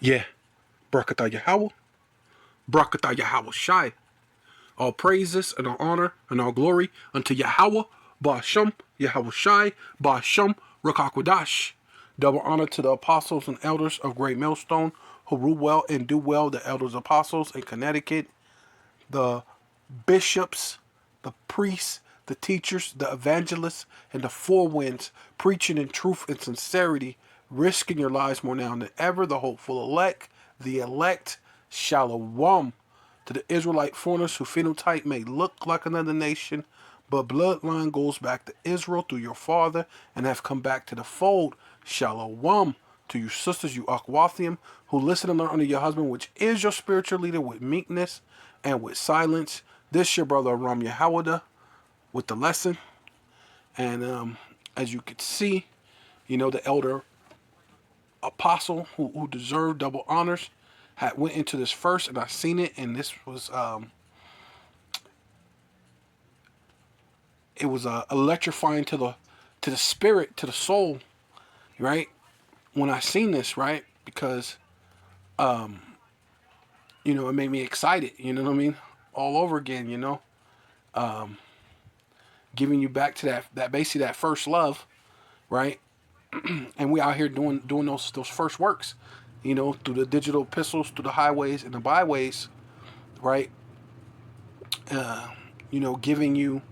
Yeah, Barakatah Yahweh, Barakatah Yahweh Shai. All praises and all honor and all glory unto Yahweh, Ba'ashem, Yahweh Shai, Ba'ashem, Rakakwadash. Double honor to the apostles and elders of Great Millstone who rule well and do well, the elders apostles in Connecticut, the bishops, the priests, the teachers, the evangelists, and the four winds, preaching in truth and sincerity, risking your lives more now than ever, the hopeful elect, shalom. To the Israelite foreigners whose phenotype may look like another nation, but bloodline goes back to Israel through your father and have come back to the fold, shalom. To you sisters, you Akwathium, who listen and learn under your husband, which is your spiritual leader, with meekness and with silence. This your brother Aram Yahawada with the lesson. And as you could see, the elder apostle who deserved double honors had went into this first, and I seen it, and this was it was electrifying to the spirit, to the soul, right? When I seen this, right, because it made me excited. You know what I mean? All over again. Giving you back to that basically that first love, right? And we out here doing those first works, through the digital epistles, through the highways and the byways, right? Giving you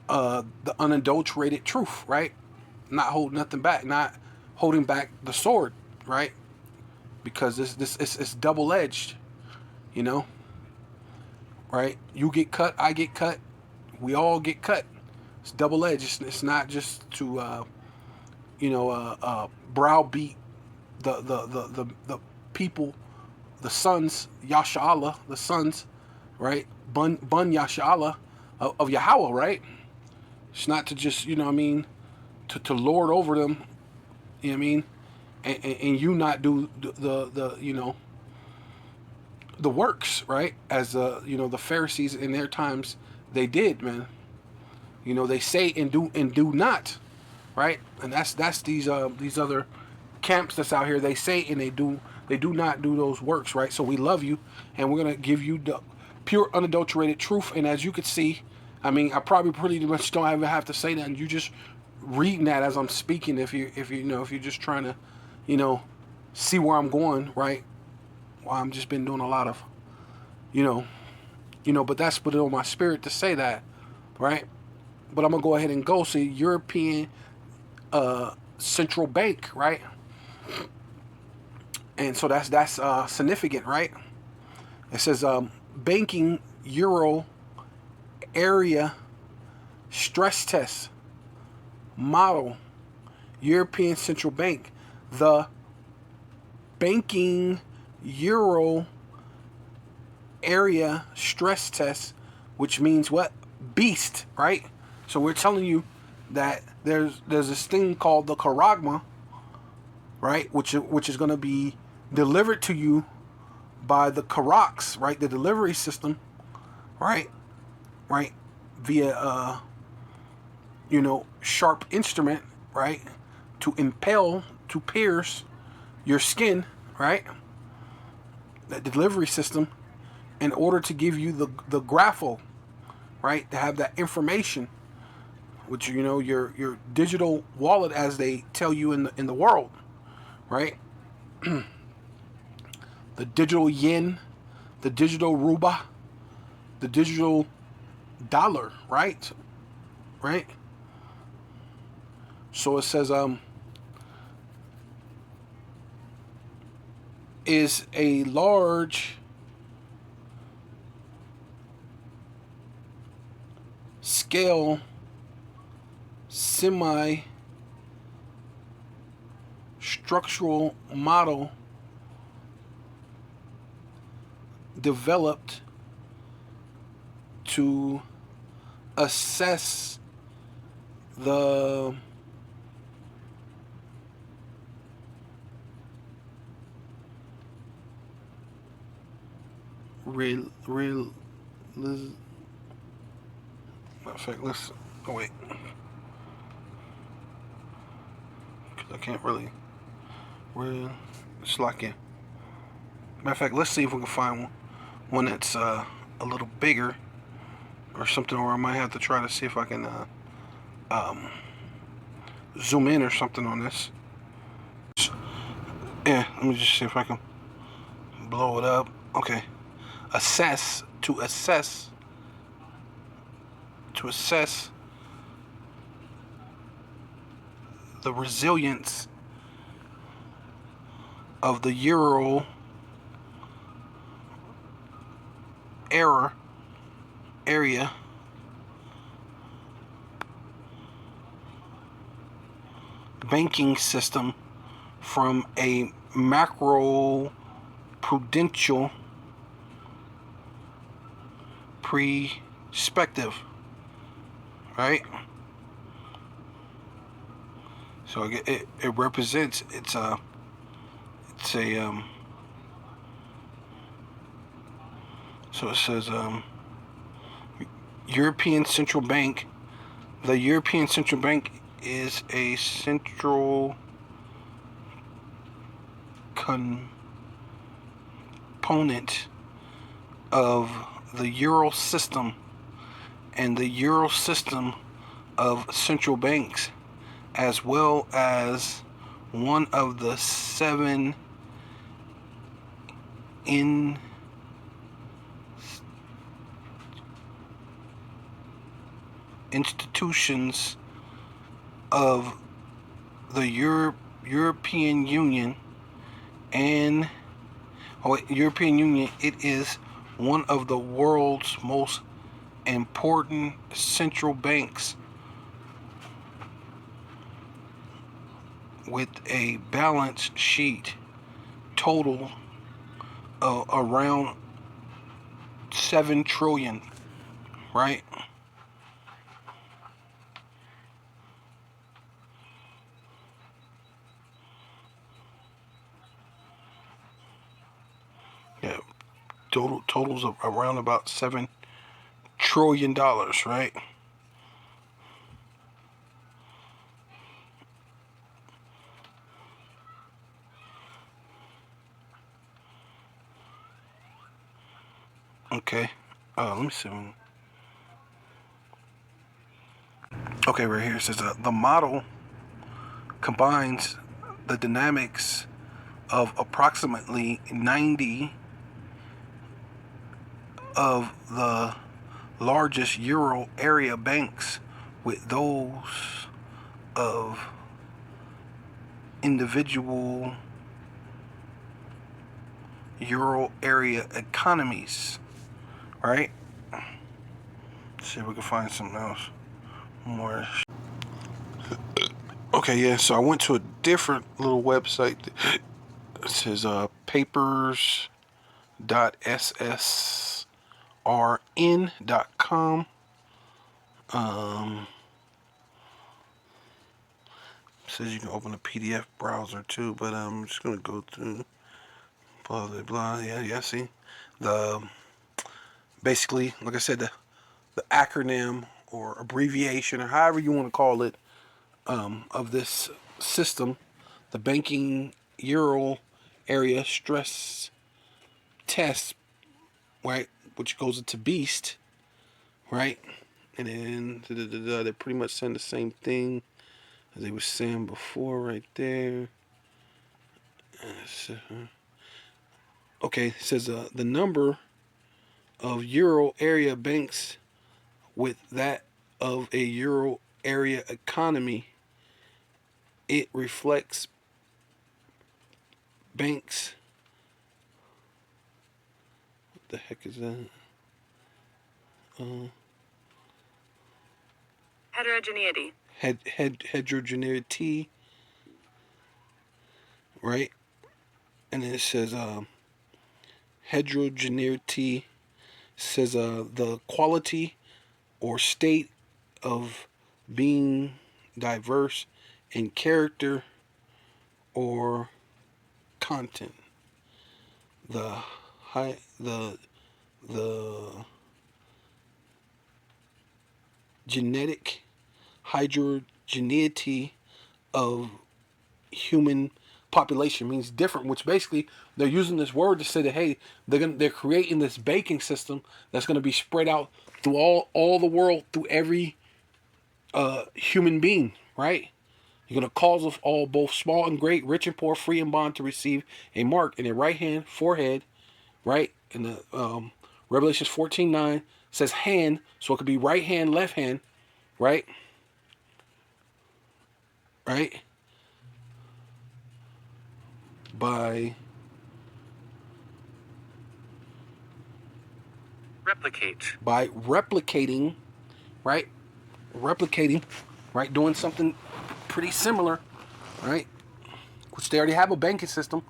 the unadulterated truth, right? Not holding nothing back, not holding back the sword, right? Because this it's double edged, you know, right? You get cut, I get cut, we all get cut. It's double edged. It's not just to browbeat the people, the sons, Yasha the sons, right? Bun Yasha of Yahweh, right? It's not to just, to lord over them, you know what I mean? And you not do the works, right? As the Pharisees in their times they did, man. They say and do not, right? And that's these other camps that's out here. They say and they do not do those works, right? So we love you, and we're gonna give you the pure unadulterated truth. And as you could see, I mean, I probably pretty much don't even have to say that. And you just reading that as I'm speaking. If you're just trying to, you know, see where I'm going, right? Well, I'm just been doing a lot of, you know, but that's put it on my spirit to say that, right? But I'm gonna go ahead and go see European Central Bank, right? And so that's significant, right? It says banking euro area stress test model, European Central Bank, the banking euro area stress test, which means what? Beast, right? So we're telling you that there's this thing called the charagma, right? Which is going to be delivered to you by the Karax, right? The delivery system, right? Right? Via sharp instrument, right? To impale, to pierce your skin, right? That delivery system, in order to give you the graphle, right? To have that information, which your digital wallet, as they tell you in the world, right? The digital yen, the digital ruba, the digital dollar, right? Right? So it says is a large scale semi structural model developed to assess the real matter of fact, let's wait, because I can't really real It's lock in. Matter of fact, let's see if we can find one that's a little bigger or something, or I might have to try to see if I can um, zoom in or something on this. Yeah, let me just see if I can blow it up. Okay. Assess the resilience of the Euro area banking system from a macro prudential perspective, right? So it represents it's a so it says European Central Bank. The European Central Bank is a central component of the Euro system, and the Euro system of central banks, as well as one of the 7 institutions of the European Union and European Union. It is one of the world's most important central banks, with a balance sheet total of around 7 trillion, right? Yeah, totals of around about $7 trillion, right? Okay. Let me see. Okay, right here it says the model combines the dynamics of approximately 90 of the largest Euro area banks with those of individual Euro area economies, right? Let's see if we can find something else more. Okay, yeah, so I went to a different little website. It says papers.ssrn.com. Says you can open a PDF browser too, but I'm just gonna go through blah blah blah. Yeah. See, the basically, like I said, the acronym or abbreviation or however you want to call it of this system, the banking Euro area stress test, right, which goes into BEAST, right, and then they're pretty much saying the same thing as they were saying before, right there. Okay, it says the number of Euro area banks with that of a Euro area economy. It reflects banks. What the heck is that? Heterogeneity. Heterogeneity, right? And then it says heterogeneity says the quality or state of being diverse in character or content. The high the genetic heterogeneity of human population means different, which basically they're using this word to say that, hey, they're creating this banking system that's going to be spread out through all the world, through every human being, right? You're going to cause us all, both small and great, rich and poor, free and bond, to receive a mark in their right hand, forehead, right? In the Revelations 14:9 says hand, so it could be right hand, left hand, right? Right? By replicating, right? Replicating, right? Doing something pretty similar, right? Which they already have a banking system.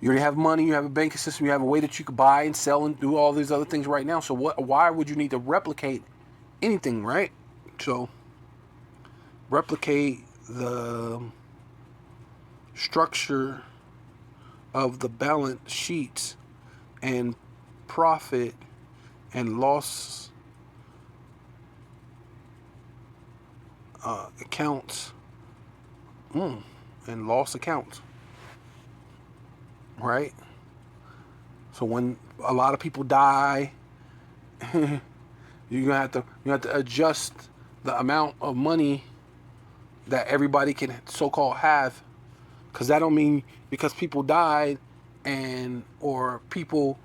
You already have money. You have a banking system. You have a way that you could buy and sell and do all these other things right now. So why would you need to replicate anything, right? So replicate the structure of the balance sheets and profit and loss accounts, and loss accounts, right? So when a lot of people die, you have to adjust the amount of money that everybody can so-called have, because that don't mean because people died or people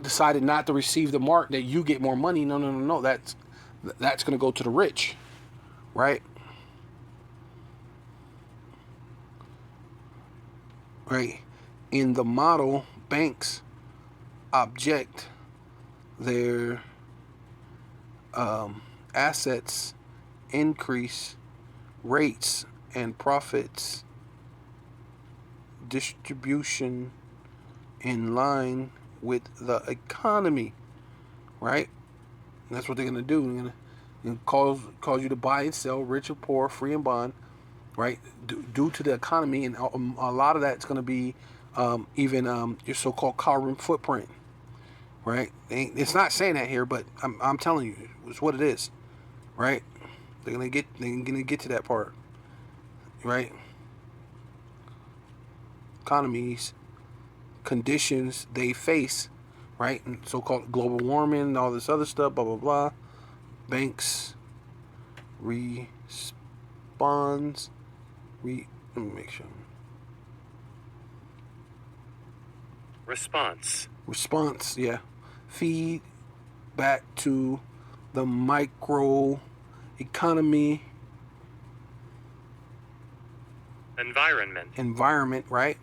decided not to receive the mark that you get more money. No. That's going to go to the rich, right? Right. In the model, banks object their assets increase rates and profits distribution in line with the economy, right? And that's what they're gonna do. They're gonna cause you to buy and sell, rich or poor, free and bond, right? Due to the economy, and a lot of that's gonna be even your so-called carbon footprint, right? It's not saying that here, but I'm telling you, it's what it is, right? They're gonna get to that part, right? Economies, conditions they face, right? And so-called global warming, all this other stuff, blah blah blah. Banks responds. Let me make sure. Response, yeah. Feed back to the micro economy. Environment, right?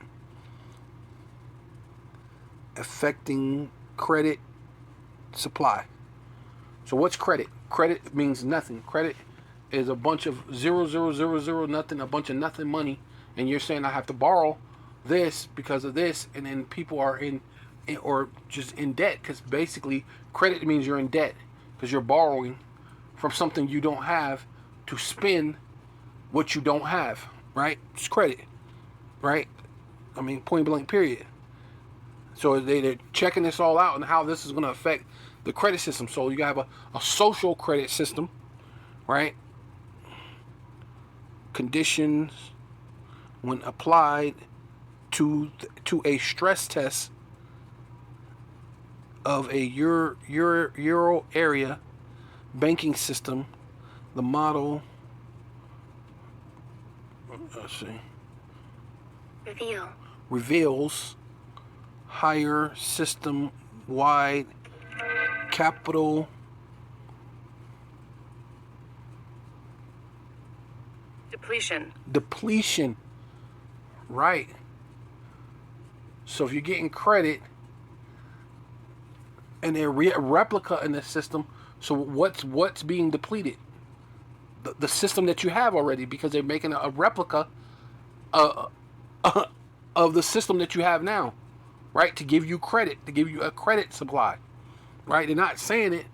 Affecting credit supply. So what's credit? Credit means nothing. Credit is a bunch of zero, nothing, a bunch of nothing money, and you're saying I have to borrow this because of this, and then people are in or just in debt, because basically credit means you're in debt because you're borrowing from something you don't have to spend what you don't have, right? It's credit, right? I mean, point blank, period. So they're checking this all out and how this is going to affect the credit system. So you have a social credit system, right? Conditions when applied to a stress test of a euro area banking system, the model. Let's see. Reveals higher system-wide capital depletion, right? So if you're getting credit and they're replica in the system, so what's being depleted? The system that you have already, because they're making a replica of the system that you have now, right? To give you credit, to give you a credit supply, right? They're not saying it,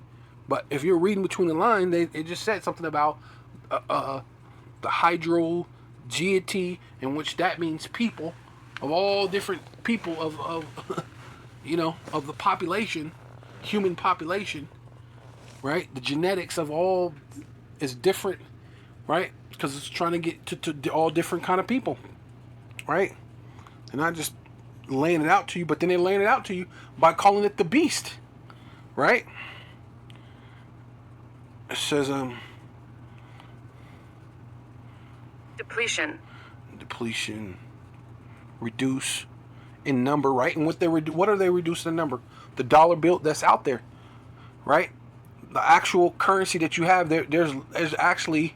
but if you're reading between the lines, it just said something about the hydrogeity, in which that means people of all different people of of the population, human population, right? The genetics of all is different, right? Because it's trying to get to all different kind of people, right? They're not just laying it out to you, but then they're laying it out to you by calling it the beast, right? It says depletion, reduce in number, right? And what are they reducing in number? The dollar bill that's out there, right? The actual currency that you have there's actually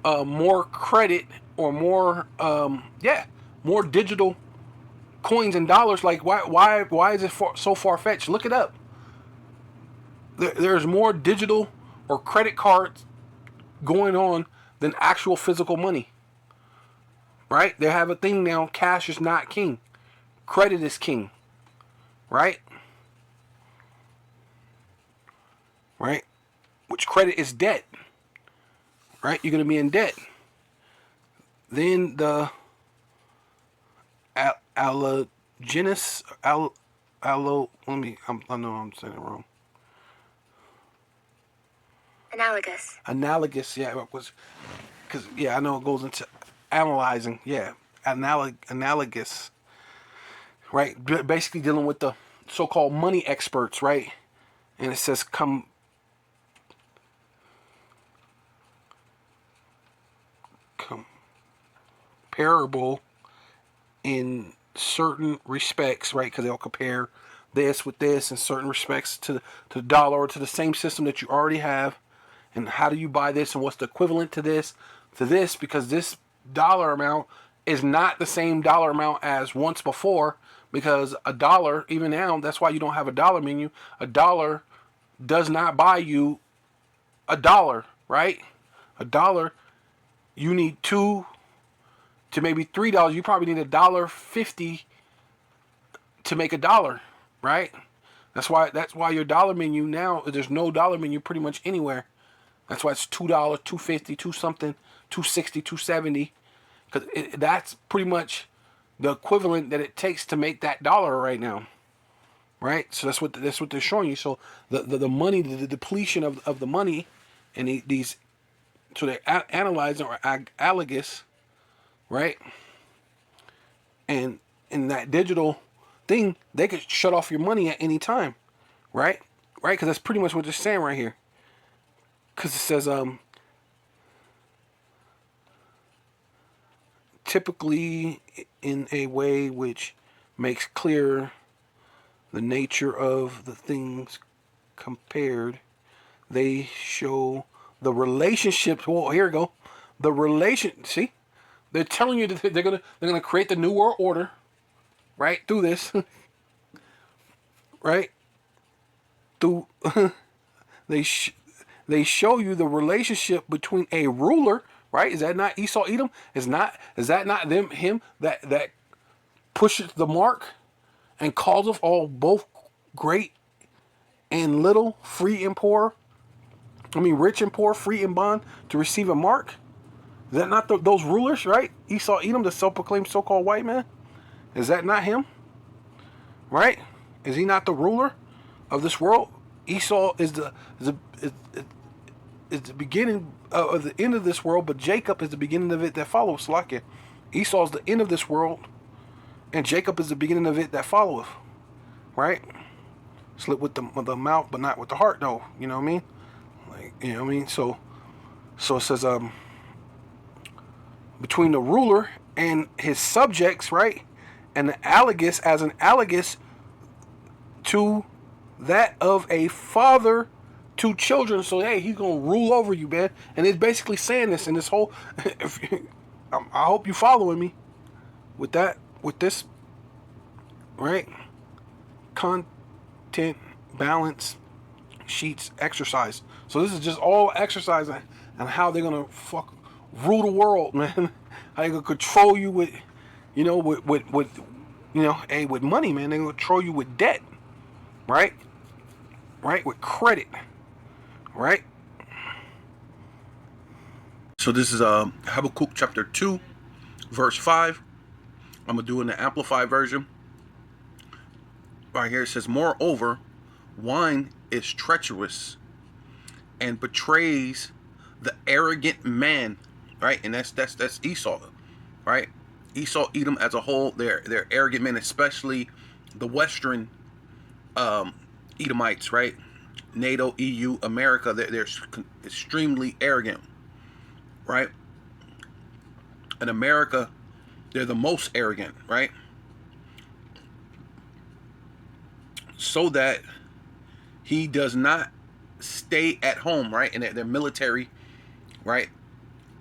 more credit or more more digital coins and dollars. Like why is it so far-fetched? Look it up. There's more digital or credit cards going on than actual physical money, right? They have a thing now, cash is not king, credit is king, right? Which credit is debt, right? You're going to be in debt. Then the allogenous, I know I'm saying it wrong. Analogous, yeah, it was, because I know it goes into analyzing, analogous, right? Basically dealing with the so-called money experts, right? And it says comparable in certain respects, right? Because they'll compare this with this in certain respects to the dollar or to the same system that you already have. And how do you buy this and what's the equivalent to this, because this dollar amount is not the same dollar amount as once before, because a dollar, even now, that's why you don't have a dollar menu. A dollar does not buy you a dollar, right? A dollar, you need $2 to maybe $3. You probably need $1.50 to make a dollar, right? That's why your dollar menu now, there's no dollar menu pretty much anywhere. That's why it's $2, $2.50, $2 something, $2.60, $2.70, because that's pretty much the equivalent that it takes to make that dollar right now, right? So that's what they're showing you. So the money, the depletion of the money, and these, so they're analyzing or analogous, right? And in that digital thing, they could shut off your money at any time, right? Right? Because that's pretty much what they're saying right here. Because it says typically in a way which makes clear the nature of the things compared, they show the relationships. Well, here we go. The relation. See, they're telling you that they're gonna create the new world order, right? Through this, right? Through they show you the relationship between a ruler, right? Is that not Esau Edom? Is that not him that pushes the mark and calls of all both great and little, free and poor? I mean, rich and poor, free and bond, to receive a mark? Is that not those rulers, right? Esau Edom, the self-proclaimed so-called white man? Is that not him? Right? Is he not the ruler of this world? Esau is the beginning of the end of this world, but Jacob is the beginning of it that follows. Like it, Esau is the end of this world, and Jacob is the beginning of it that followeth. Right? Slip with the mouth, but not with the heart, though. You know what I mean? Like, you know what I mean? So it says between the ruler and his subjects, right? And the allegous as an allegous to that of a father to children. So hey, he's gonna rule over you, man. And it's basically saying this in this whole. I hope you following me with that, with this, right? Content, balance, sheets, exercise. So this is just all exercise and how they're gonna rule the world, man. How they gonna control you with, with with money, man. They're gonna control you with debt, right? Right, with credit, right? So this is Habakkuk chapter 2, verse 5. I'm gonna do in the Amplified version. Right here it says, moreover, wine is treacherous and betrays the arrogant man, right? And that's Esau, right? Esau, Edom as a whole, they're arrogant men, especially the Western Edomites, right? NATO, EU, America, they're extremely arrogant, right? In America, they're the most arrogant, right? So that he does not stay at home, right? And their military, right,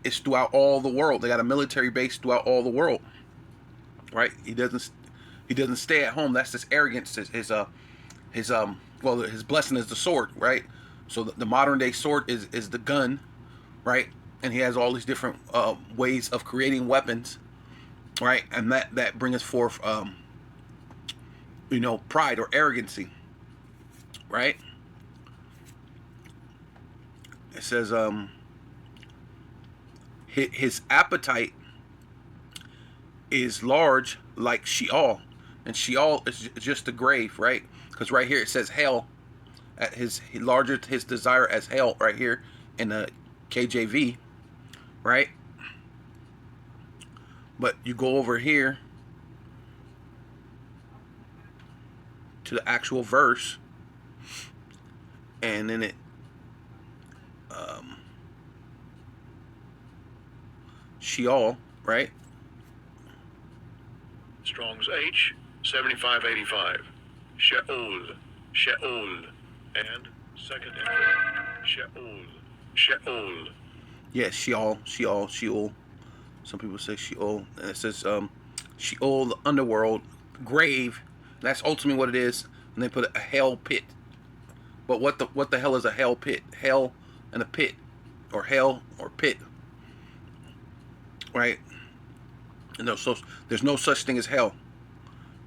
is throughout all the world. They got a military base throughout all the world, right? He doesn't stay at home. That's his arrogance. His blessing is the sword, right? So the modern day sword is the gun, right? And he has all these different ways of creating weapons, right? And that brings forth pride or arrogancy, right? It says his appetite is large like Sheol, and Sheol is just the grave, right? Because right here it says hell. At his desire as hell right here in the KJV, right? But you go over here to the actual verse, and then it Sheol, right? Strong's H 7585. Sheol, Sheol, and second entry. Sheol, Sheol. Yeah, Sheol, Sheol, Sheol. Some people say Sheol, and it says Sheol, the underworld, grave. That's ultimately what it is. And they put a hell pit. But what the hell is a hell pit? Hell and a pit, or hell or pit, right? And so there's no such thing as hell,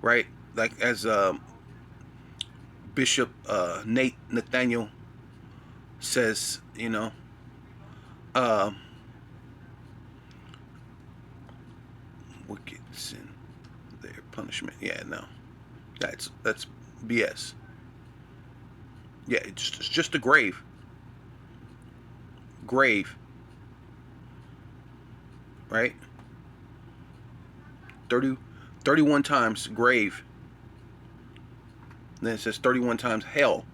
right? Like as Bishop Nate Nathaniel says, wicked sin, their punishment. Yeah, no, that's BS. Yeah, it's just a grave. Grave. Right? 31 times grave. Then it says 31 times hell.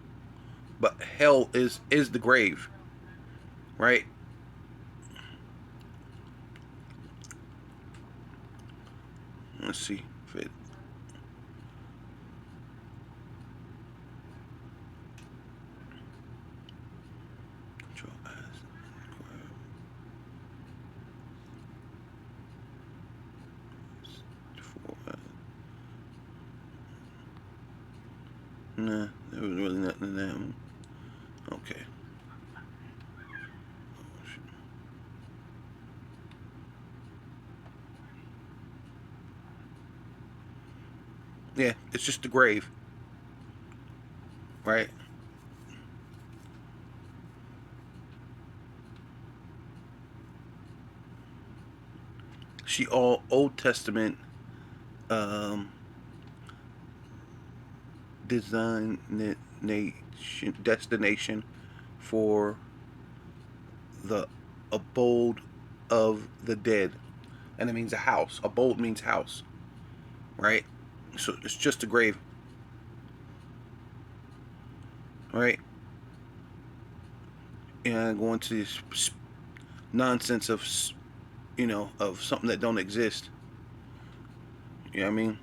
But hell is the grave. Right? Let's see if it. Nah, there was really nothing in that one. Okay. Yeah, it's just the grave. Right? Sheol, Old Testament destination for the abode of the dead. And it means a house. Abode means house. Right? So it's just a grave. Right? And going to this nonsense of of something that don't exist. You know what I mean?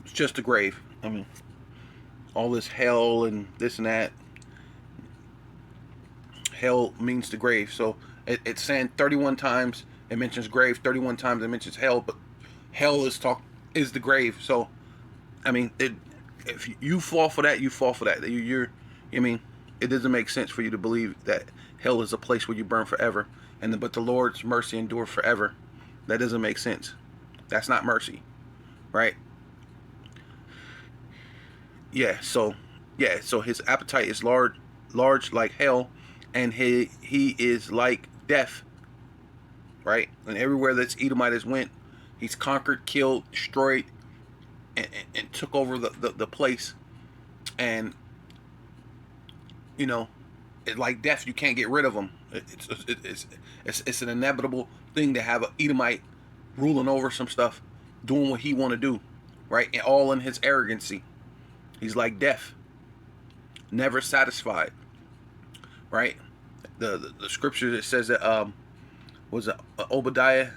It's just a grave. I mean, all this hell and this and that. Hell means the grave. So it's saying 31 times it mentions grave, 31 times it mentions hell, but hell is the grave. So I mean, if you fall for that, you fall for that. I mean, it doesn't make sense for you to believe that hell is a place where you burn forever, but the Lord's mercy endure forever. That doesn't make sense. That's not mercy, right? So his appetite is large like hell, and he is like death, right? And everywhere that Edomite has went, he's conquered, killed, destroyed, and took over the place. And it's like death. You can't get rid of him. It's an inevitable thing to have an Edomite ruling over some stuff, doing what he want to do, right? And all in his arrogancy. He's like death, never satisfied, right? The scripture that says that was Obadiah,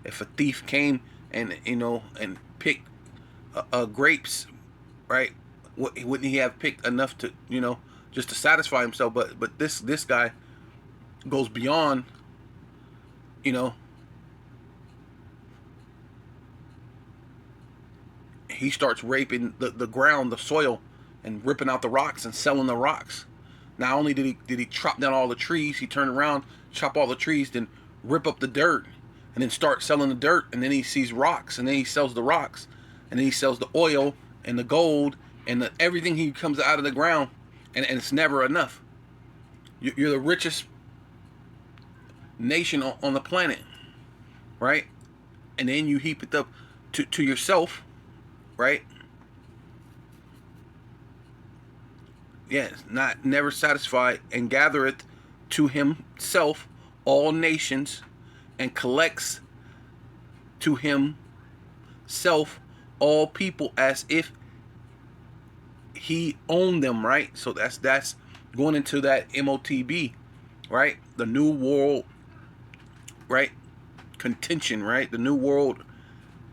if a thief came and and picked grapes, right? Wouldn't he have picked enough to just to satisfy himself? But this guy goes beyond, he starts raping the ground, the soil, and ripping out the rocks and selling the rocks. Not only did he chop down all the trees, he turned around, chop all the trees, then rip up the dirt, and then start selling the dirt. And then he sees rocks, and then he sells the rocks, and then he sells the oil and the gold and everything he comes out of the ground, and it's never enough. You're the richest nation on the planet, right? And then you heap it up to yourself, right? Yes, never satisfied, and gathereth to himself all nations, and collects to himself all people as if he owned them, right? So that's going into that MOTB, right? The new world, right? Contention, right? The new world,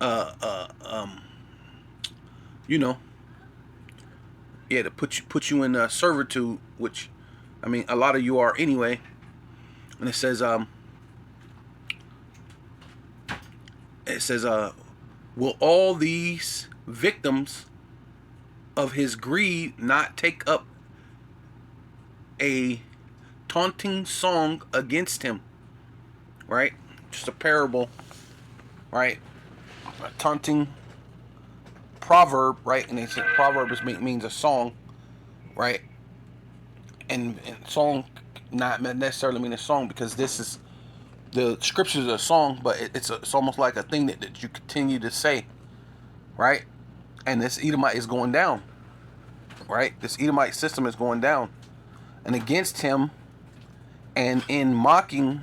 to put you in servitude, which, I mean, a lot of you are anyway. And it says, will all these victims of his greed not take up a taunting song against him, right? Just a parable, right? A taunting proverb, right? And it's a proverb means a song, right? And song not necessarily mean a song, because this is the scriptures are a song, but it's almost like a thing that you continue to say, right? And this Edomite is going down, right? This Edomite system is going down, and against him, and in mocking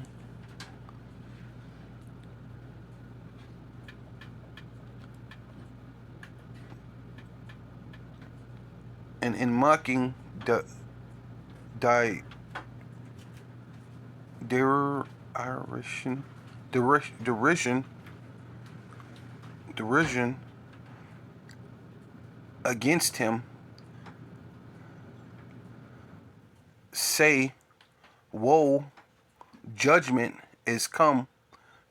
derision against him, say, woe, judgment is come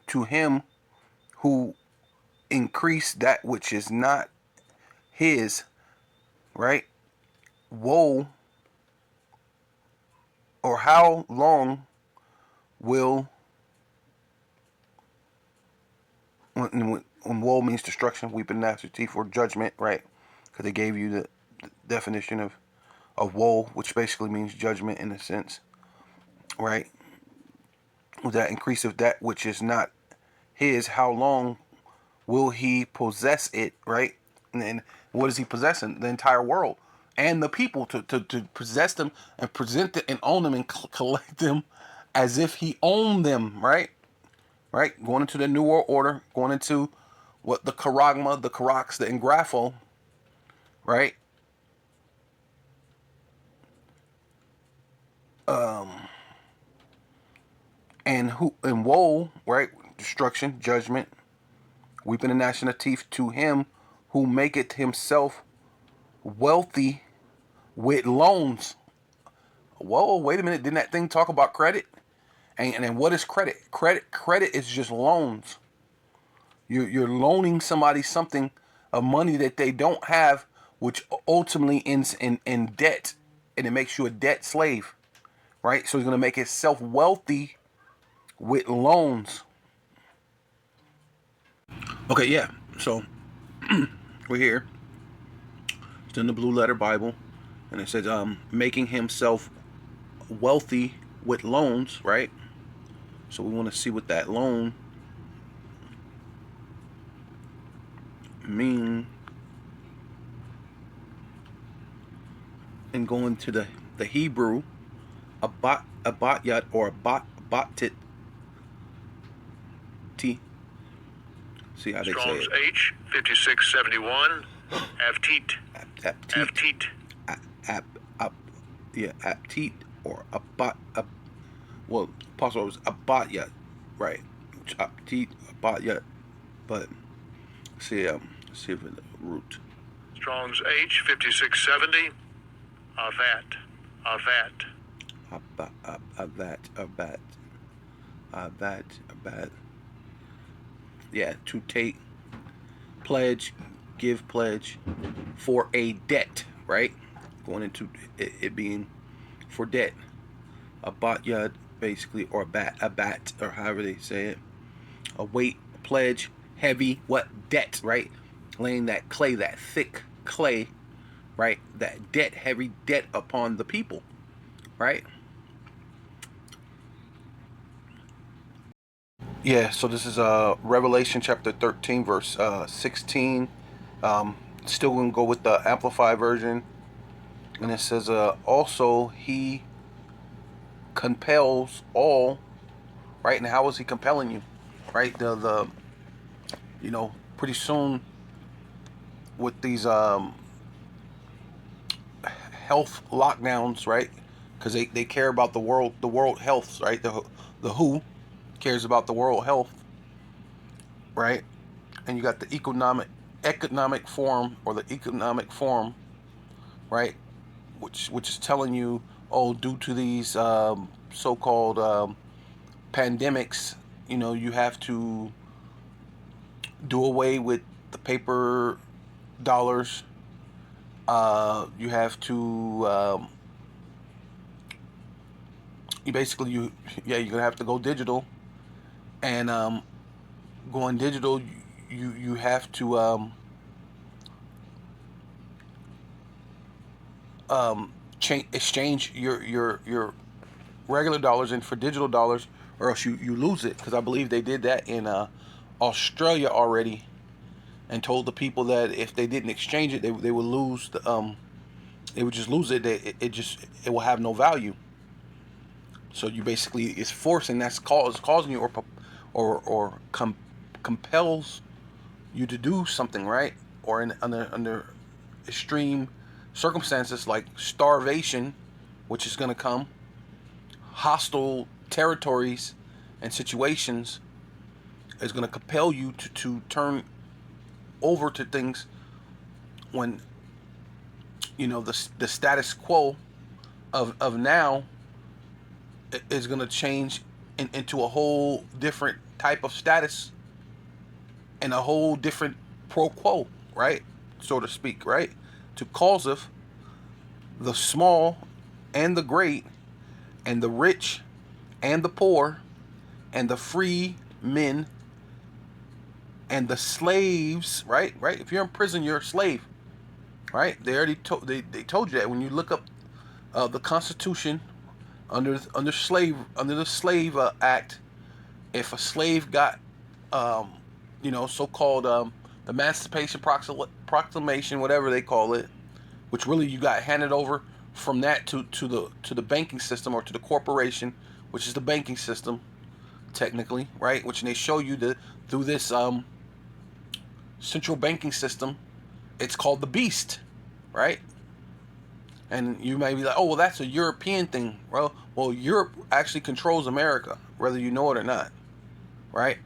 to him who increased that which is not his, right? Woe, or how long will, when woe means destruction, weeping and gnashing of teeth, or judgment, right? Because they gave you the definition of woe, which basically means judgment in a sense, right? With that increase of that which is not his, how long will he possess it, right? And what is he possessing? The entire world and the people, to possess them and present it and own them and collect them as if he owned them, right? Right? Going into the New World Order, going into what the Charagma, the Karax, the Engrapho, right? And woe, right? Destruction, judgment, weeping and gnashing of teeth to him who maketh himself wealthy with loans. Whoa, wait a minute. Didn't that thing talk about credit? And then what is credit? Credit is just loans. You're loaning somebody something of money that they don't have, which ultimately ends in debt, and it makes you a debt slave, right? So he's going to make himself wealthy with loans. Okay, yeah. So we're here. It's in the Blue Letter Bible, and it says making himself wealthy with loans, right? So we want to see what that loan mean, and going to the Hebrew, abatyat or abatit, See how they say Strong's it. H 5671. Aptit. Aptit. Aptit. Aptit or abat. Well, possible was abatya, right? Aptit, abatya, but see if it's the root. Strong's H 5670. Avat. Abat. Yeah, to take, pledge, give pledge for a debt, right? Going into it being for debt. Abatyad, basically, or abat, or however they say it. A weight, pledge, heavy, what? Debt, right? Laying that clay, that thick clay, right? That debt, heavy debt upon the people, right? Yeah, so this is Revelation chapter 13, verse 16. Still going to go with the Amplified version. And it says, also he compels all, right? And how is he compelling you, right? The pretty soon with these health lockdowns, right? Because they care about the world health, right? The WHO cares about the world health, right? And you got the economic forum, or the economic forum, right? Which is telling you, oh, due to these so-called pandemics, you have to do away with the paper dollars. You have to you're gonna have to go digital, and going digital, you have to exchange your regular dollars in for digital dollars, or else you lose it. Because I believe they did that in Australia already, and told the people that if they didn't exchange it, they would lose they would just lose it. It will have no value. So you basically, it's forcing, that's causing you or compels you to do something, right? Or under extreme circumstances like starvation, which is going to come, hostile territories and situations, is going to compel you to turn over to things when the status quo of now is going to change into a whole different type of status and a whole different pro quo, right, so to speak, right, to causeth the small and the great and the rich and the poor and the free men and the slaves, right, if you're in prison, you're a slave, right? They already they told you that when you look up the Constitution under the Slave Act. If a slave got so-called the Emancipation Proclamation, whatever they call it, which really you got handed over from that to the banking system, or to the corporation, which is the banking system technically, right? Which they show you through this central banking system. It's called the beast, right? And you may be like, oh, well, that's a European thing. Well, Europe actually controls America, whether you know it or not, right?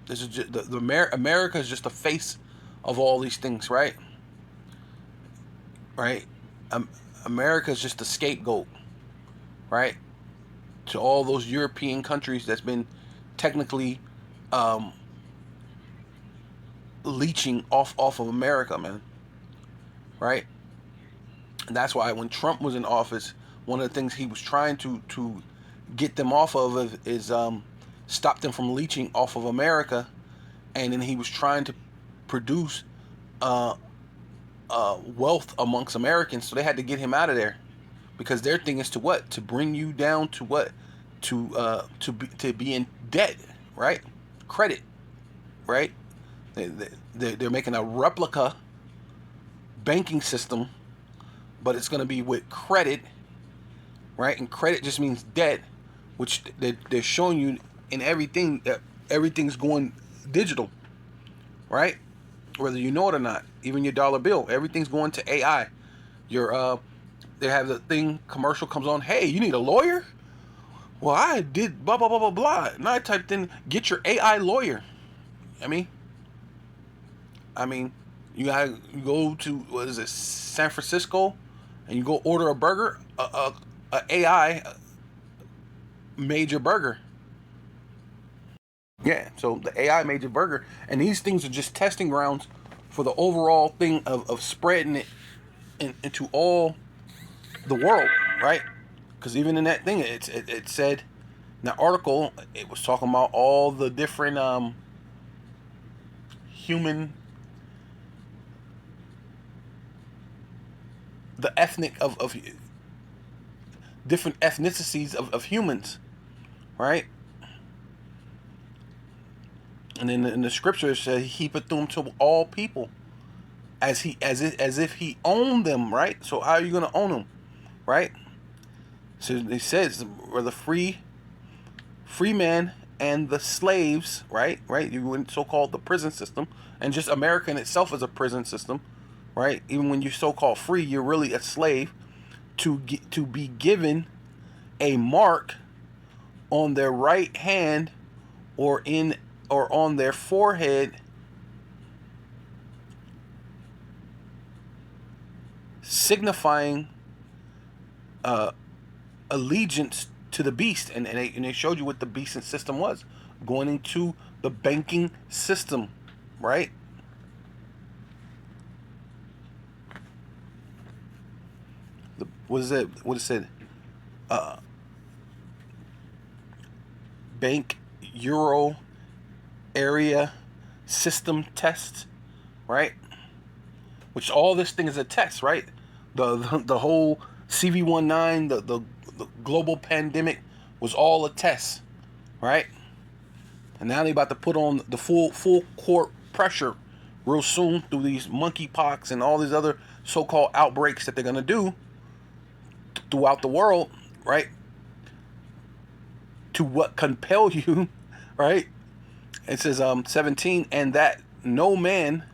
This is just, America is just the face of all these things, right? Right? America is just the scapegoat, right? To all those European countries that's been technically leeching off of America, man, right? And that's why when Trump was in office, one of the things he was trying to get them off of is stop them from leeching off of America. And then he was trying to produce wealth amongst Americans, so they had to get him out of there, because their thing is to what? To bring you down to what? To be in debt, right? Credit, right? They're making a replica banking system, but it's going to be with credit, right? And credit just means debt, which they're showing you in everything, that everything's going digital, right? Whether you know it or not. Even your dollar bill, everything's going to AI. Your they have the thing, commercial comes on, hey, you need a lawyer? Well, I did blah blah blah blah blah. And I typed in, get your AI lawyer. I mean, you gotta go to, what is it, San Francisco, and you go order a burger. A AI made your burger. Yeah, so the AI made your burger, and these things are just testing grounds for the overall thing of spreading it into all the world, right? Because even in that thing, it said in the article, it was talking about all the different human, the ethnic of different ethnicities of humans, right? And in the scripture it says he heapeth them to all people, as if he owned them, right? So how are you gonna own them, right? So it says, where the free man and the slaves, right? You went so-called the prison system, and just America in itself is a prison system, right? Even when you're so-called free, you're really a slave. To be given a mark on their right hand or on their forehead, signifying allegiance to the beast. And they showed you what the beast system was, going into the banking system, right? What is it? What it said? Bank Euro area system test, right? Which all this thing is a test, right? The whole CV19, the global pandemic was all a test, right? And now they about to put on the full court pressure real soon through these monkeypox and all these other so-called outbreaks that they're gonna do throughout the world, right? To what compel you, right? It says 17, and that no man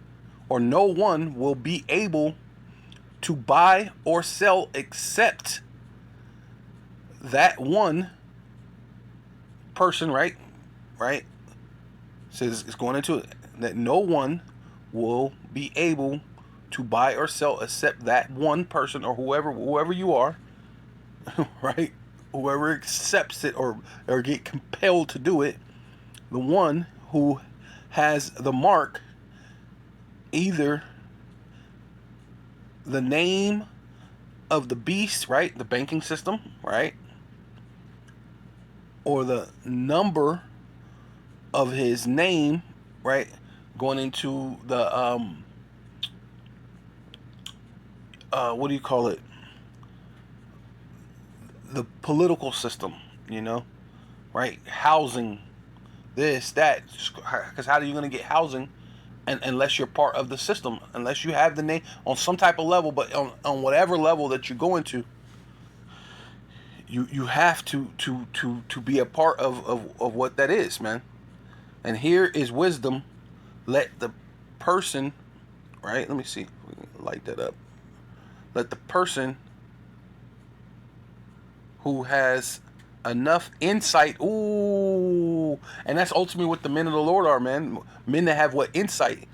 or no one will be able to buy or sell except that one person, right? Says it's going into it, that no one will be able to buy or sell except that one person, or whoever you are, right? Whoever accepts it or get compelled to do it, the one who has the mark, either the name of the beast, right, the banking system, right, or the number of his name, right, going into the what do you call it, the political system, right? Housing, this, that, because how are you going to get housing unless you're part of the system, unless you have the name on some type of level, but on whatever level that you go into, you have to be a part of what that is, man. And here is wisdom. Let the person, right? Let me see if we can light that up. Let the person who has enough insight, and that's ultimately what the men of the Lord are, man. Men that have what insight,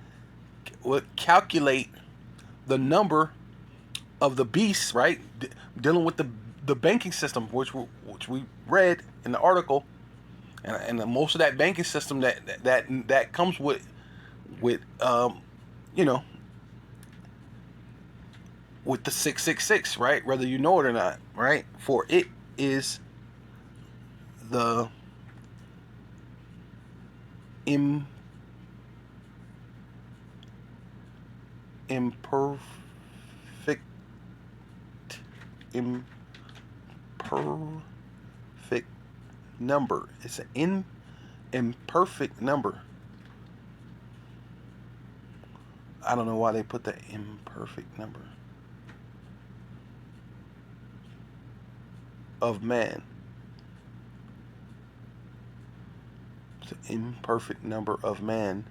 what calculate the number of the beasts, right? Dealing with the banking system, which we read in the article, and most of that banking system that comes with with the 666, right? Whether you know it or not, right? For it is the imperfect number. It's an imperfect number. I don't know why they put the imperfect number of man. It's an imperfect number of man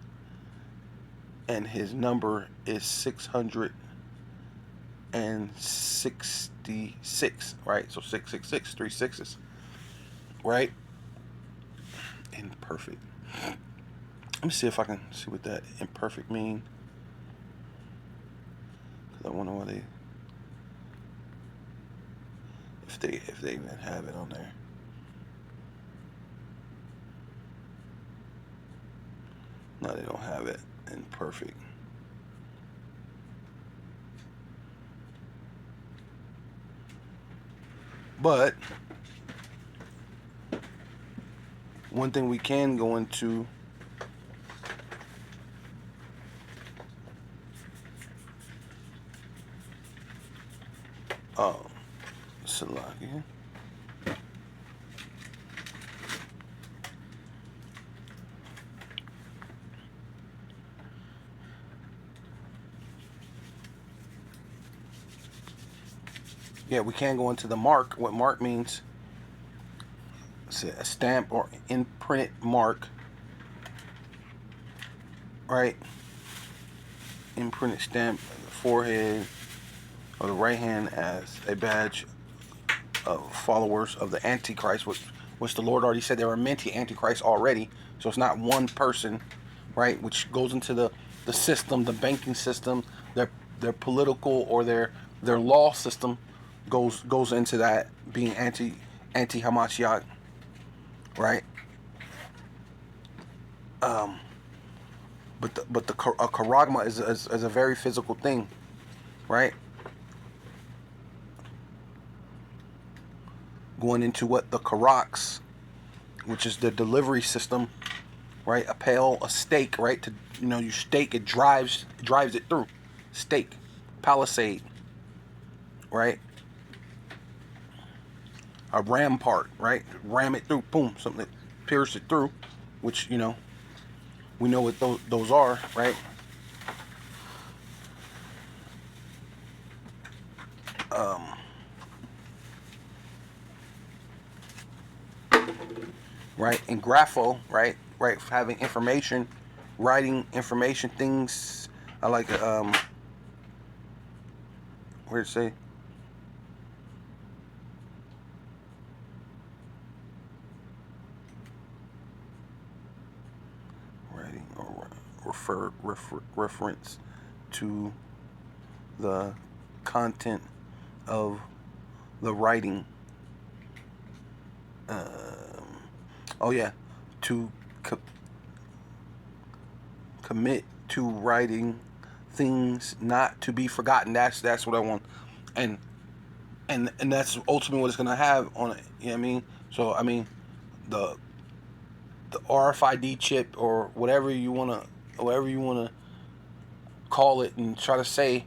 and his number is 666, right? So 666, 3 sixes, right? Imperfect. Let me see if I can see what that imperfect mean. Cause I wonder why if they even have it on there. No, they don't have it imperfect. But one thing we can go into Salakia. Yeah, we can go into the mark. What mark means? It's a stamp or imprinted mark, right? Imprinted stamp on the forehead or the right hand as a badge of followers of the Antichrist, which the Lord already said there are many Antichrists already. So it's not one person, right? Which goes into the system, the banking system, their political or their law system goes into that being anti Hamashiach, right? But a charagma is a very physical thing, right? Going into what the karaks, which is the delivery system, right? A pail, a stake, right? To you stake it, drives it through. Stake, palisade, right? A ram part, right? Ram it through, boom, something that pierce it through, which we know what those are, right? Right, and grapho, right, having information, writing information, things. I like where it say? Writing or reference to the content of the writing. Oh yeah, to commit to writing things not to be forgotten. That's what I want, and that's ultimately what it's gonna have on it. You know what I mean? So I mean, the RFID chip or whatever you wanna call it and try to say.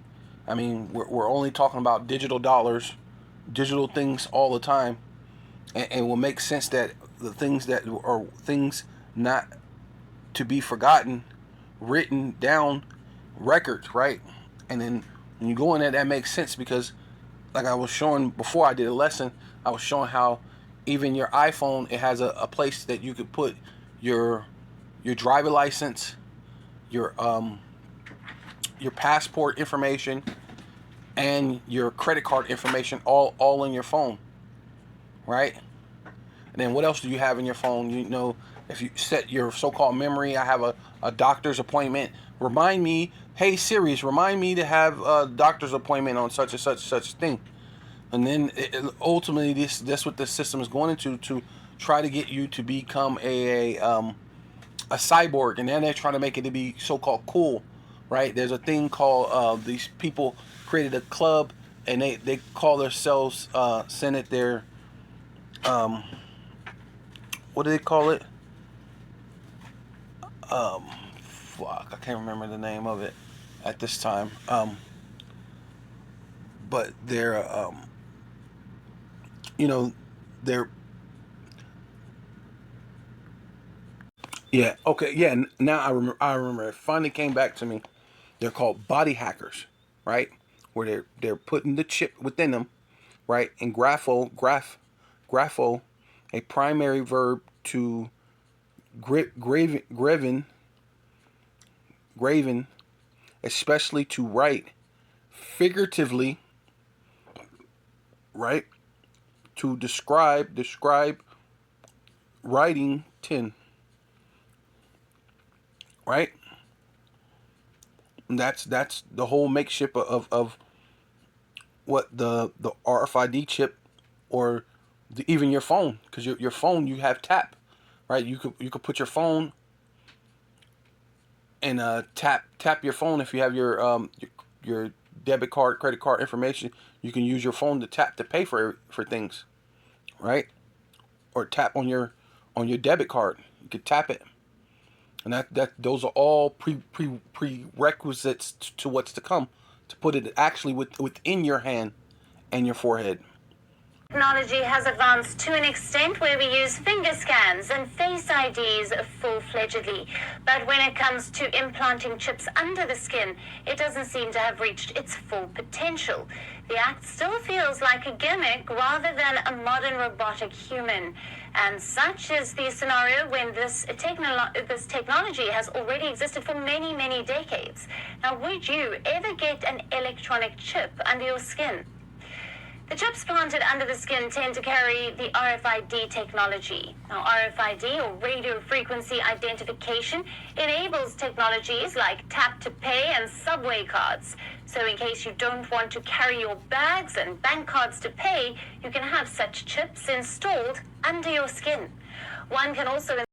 I mean, we're only talking about digital dollars, digital things all the time, and it will make sense that the things that are things not to be forgotten, written down, records, right? And then when you go in there, that makes sense because, like I was showing before I did a lesson, I was showing how even your iPhone, it has a place that you could put your driver license, your passport information, and your credit card information all in your phone, right? And then what else do you have in your phone? If you set your so-called memory, I have a doctor's appointment. Remind me, hey Siri, remind me to have a doctor's appointment on such and such thing. And then ultimately, that's what the system is going into, to try to get you to become a cyborg. And then they're trying to make it to be so-called cool, right? There's a thing called these people created a club, and they call themselves Senate their what do they call it? Fuck, I can't remember the name of it at this time. But they're, they're, yeah, okay, yeah. Now I remember. It finally came back to me. They're called body hackers, right? Where they're putting the chip within them, right? And grapho, a primary verb to graven especially to write figuratively, right? To describe writing tin, right? And that's the whole makeshift of what the RFID chip, or even your phone, because your phone, you have tap, right? You could put your phone and tap your phone. If you have your debit card, credit card information, you can use your phone to tap to pay for things, right? Or tap on your debit card. You could tap it, and that those are all prerequisites to what's to come, to put it actually within your hand and your forehead. Technology has advanced to an extent where we use finger scans and face IDs full-fledgedly. But when it comes to implanting chips under the skin, it doesn't seem to have reached its full potential. The act still feels like a gimmick rather than a modern robotic human. And such is the scenario when this technology has already existed for many, many decades. Now, would you ever get an electronic chip under your skin? The chips planted under the skin tend to carry the RFID technology. Now, RFID, or radio frequency identification, enables technologies like tap to pay and subway cards. So in case you don't want to carry your bags and bank cards to pay, you can have such chips installed under your skin. One can also